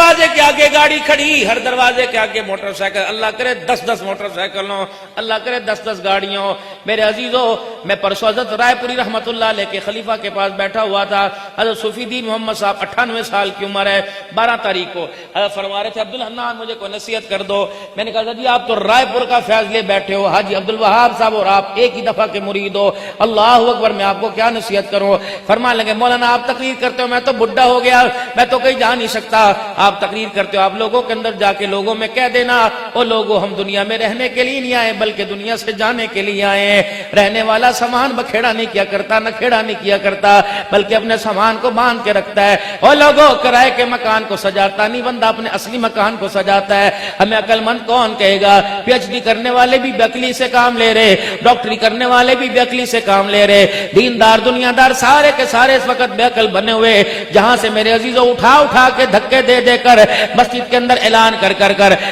دروازے کے آگے گاڑی کھڑی، ہر دروازے کے آگے موٹر سائیکل، اللہ کرے 10 موٹر سائیکل ہوں، اللہ کرے 10 گاڑیوں ہوں۔ میرے عزیزوں، میں پرسوں حضرت رائے پوری رحمت اللہ علیہ کے خلیفہ کے پاس بیٹھا ہوا تھا، حضرت صوفی دین محمد صاحب 98 سال کی عمر ہے، 12 تاریخ کو حضرت فرما رہے تھے عبدالحنان مجھے کوئی نصیحت کر دو۔ میں نے کہا جی آپ تو رائے پور کا فیض لے بیٹھے ہو، حاجی عبدالوہاب صاحب اور آپ ایک ہی دفعہ کے مرید ہو، اللہ اکبر، میں آپ کو کیا نصیحت کروں؟ فرمانے لگے مولانا آپ تقریر کرتے ہو، میں تو بڈھا ہو گیا، میں تو کہیں جا نہیں سکتا، آپ تقریر کرتے ہو، آپ لوگوں کے اندر جا کے لوگوں میں کہہ دینا او لوگوں ہم دنیا میں رہنے کے لیے نہیں آئے بلکہ دنیا سے جانے کے لیے آئے ہیں۔ رہنے والا سامان بکھیڑا نہیں کیا کرتا، نہ کھیڑا نہیں کیا کرتا، بلکہ اپنے سامان کو باندھ کے رکھتا ہے۔ او لوگوں کرائے کے مکان کو سجاتا نہیں بندہ، اپنے اصلی مکان کو سجاتا ہے۔ ہمیں عقل مند کون کہے گا؟ پی ایچ ڈی کرنے والے بھی بے عقلی سے کام لے رہے، ڈاکٹری کرنے والے بھی بے عقلی سے کام لے رہے، دیندار دنیا دار سارے کے سارے اس وقت بے عقل بنے ہوئے، جہاں سے میرے عزیزوں اٹھا کے دھکے دے دے کر مسجد کے اندر اعلان کر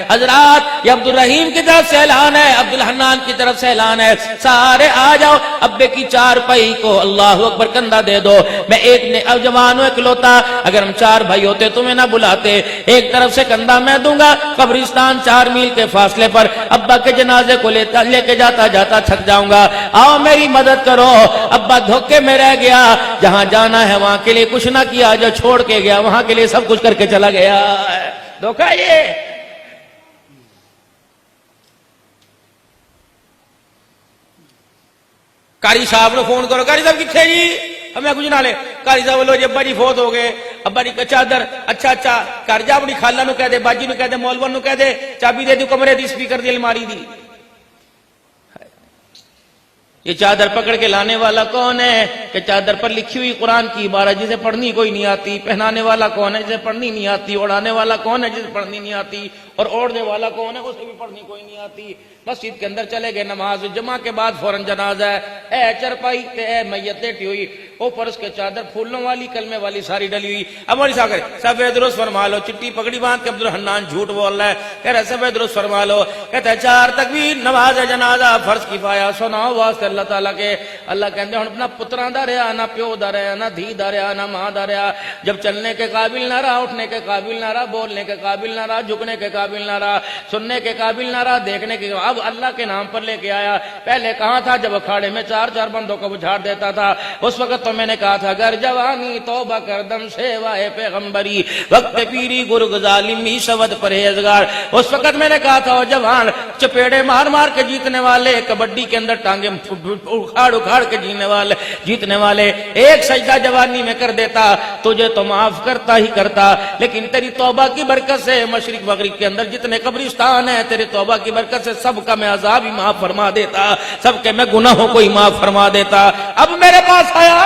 حضرات یہ عبد الرحیم کی طرف سے اعلان ہے، عبدالحنان کی طرف سے اعلان ہے، سارے آ جاؤ، ابے کی 4 پائی کو اللہ اکبر کندھا دے دو۔ میں ایک جوان ہوں اکلوتا، اگر ہم 4 بھائی ہوتے تمہیں نہ بلاتے، ایک طرف سے کندھا میں دوں گا، قبرستان 4 میل کے فاصلے پر ابا کے جنازے کو لے کے جاتا تھک جاؤں گا، آؤ میری مدد کرو۔ ابا دھوکے میں رہ گیا، جہاں جانا ہے وہاں کے لیے کچھ نہ کیا، جو چھوڑ کے گیا وہاں کے لیے سب کچھ کر کے چلا گیا۔ دھوکہ یہ قاری صاحب نے فون کرو، قاری صاحب کتنے جی؟ ہمیں کچھ نہ لے، قاری صاحب بولو جی ابا جی فوت ہو گئے، ابا جی چادر، اچھا کر جا اپنی خالہ نو کہہ دے، باجی نو کہہ دے، مولوی نو کہہ دے، چابی دے دی کمرے دی، سپیکر دی الماری دی۔ یہ چادر پکڑ کے لانے والا کون ہے کہ چادر پر لکھی ہوئی قرآن کی عبارت جسے پڑھنی کوئی نہیں آتی؟ پہنانے والا کون ہے جسے پڑھنی نہیں آتی؟ اڑانے والا کون ہے جسے پڑھنی نہیں آتی؟ اور اوڑھنے والا کون ہے اسے بھی پڑھنی کوئی نہیں آتی؟ مسجد کے اندر چلے گئے، نماز جمعہ کے بعد فوراً جنازہ ہے، اے چرپائی تے اے میت لیٹی ہوئی، اوپر اس کے چادر پھولوں والی کلمے والی ساری ڈلی ہوئی۔ اب مولوی صاحب کرے سفید درست فرما لو، چٹی پگڑی باندھ کے عبدالحنان جھوٹ بول رہا ہے، کہہ رہا ہے سفید درست فرما لو، کہتا ہے 4 تکبیر نماز جنازہ فرض کفایہ، سناؤ واسطے اللہ تعالیٰ کے۔ اللہ کہتے ہیں اپنا پتراں دا رہا، نہ پیو دا رہا، نہ دھی دا رہا، نہ ماں دا رہا، جب چلنے کے قابل نہ رہا، اٹھنے کے قابل نہ رہا، بولنے کے قابل نہ رہا، جھکنے کے قابل نہ رہا، سننے کے قابل نہ رہا، دیکھنے کے، اب اللہ کے نام پر لے کے آیا۔ پہلے کہاں تھا جب اکھاڑے میں 4 بندوں کو بجھاڑ دیتا تھا، اس وقت تو میں نے کہا تھا گر جوانی توبہ کردم سیوائے پیغمبری، وقت پیری گرگ ظالمی شود پرہیزگار۔ اس وقت میں نے کہا تھا او جوان، چپیڑے مار کے جیتنے والے، کبڈی کے اندر ٹانگیں اکھاڑ کے جیتنے والے، ایک سجدہ جوانی میں کر دیتا تجھے تو معاف کرتا ہی کرتا، لیکن تیری توبہ کی برکت سے مشرق مغرب کے اندر جتنے قبرستان ہیں، تیری توبہ کی برکت سے سب کا میں عذاب ہی معاف فرما دیتا، سب کے میں گناہوں کو ہی معاف فرما دیتا۔ اب میرے پاس آیا،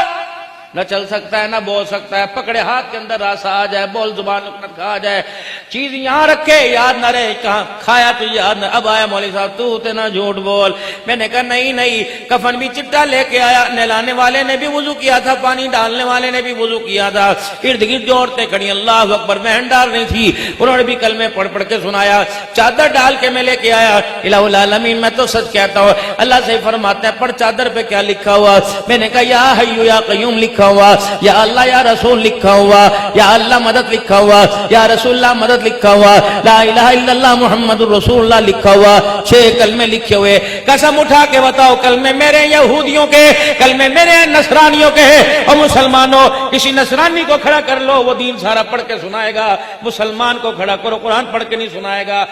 نہ چل سکتا ہے نہ بول سکتا ہے، پکڑے ہاتھ کے اندر راسا آ جائے، بول زبان لکنت کھا جائے، چیز یہاں رکھے یاد نہ رہے، کہاں کھایا تو یاد نہ۔ اب آیا مولوی صاحب تو تے نہ جھوٹ بول۔ میں نے کہا نہیں، کفن بھی چٹا لے کے آیا، نہلانے والے نے بھی وضو کیا تھا، پانی ڈالنے والے نے بھی وضو کیا تھا، ارد گرد جو عورتیں کھڑی اللہ اکبر بہن ڈال رہی تھی، انہوں نے بھی کلمے پڑھ کے سنایا، چادر ڈال کے میں لے کے آیا۔ الہ العالمین میں تو سچ کہتا ہوں، اللہ سے فرماتا ہے پڑھ چادر پہ کیا لکھا ہوا؟ میں نے کہا یا حی یا قیوم لکھا ہوا، یا اللہ یا رسول لکھا ہوا، یا اللہ مدد لکھا ہوا، یا رسول اللہ مدد لکھا ہوا، لا الہ الا اللہ محمد الرسول اللہ لکھا ہوا، 6 کلمے لکھے ہوئے۔ قسم اٹھا کے بتاؤ کلمے میرے یہودیوں کے، کلمے میرے نصرانیوں کے ہیں، اور مسلمانوں کسی نصرانی کو کھڑا کر لو وہ دین سارا پڑھ کے سنائے گا، مسلمان کو کھڑا کرو قرآن پڑھ کے نہیں سنائے گا۔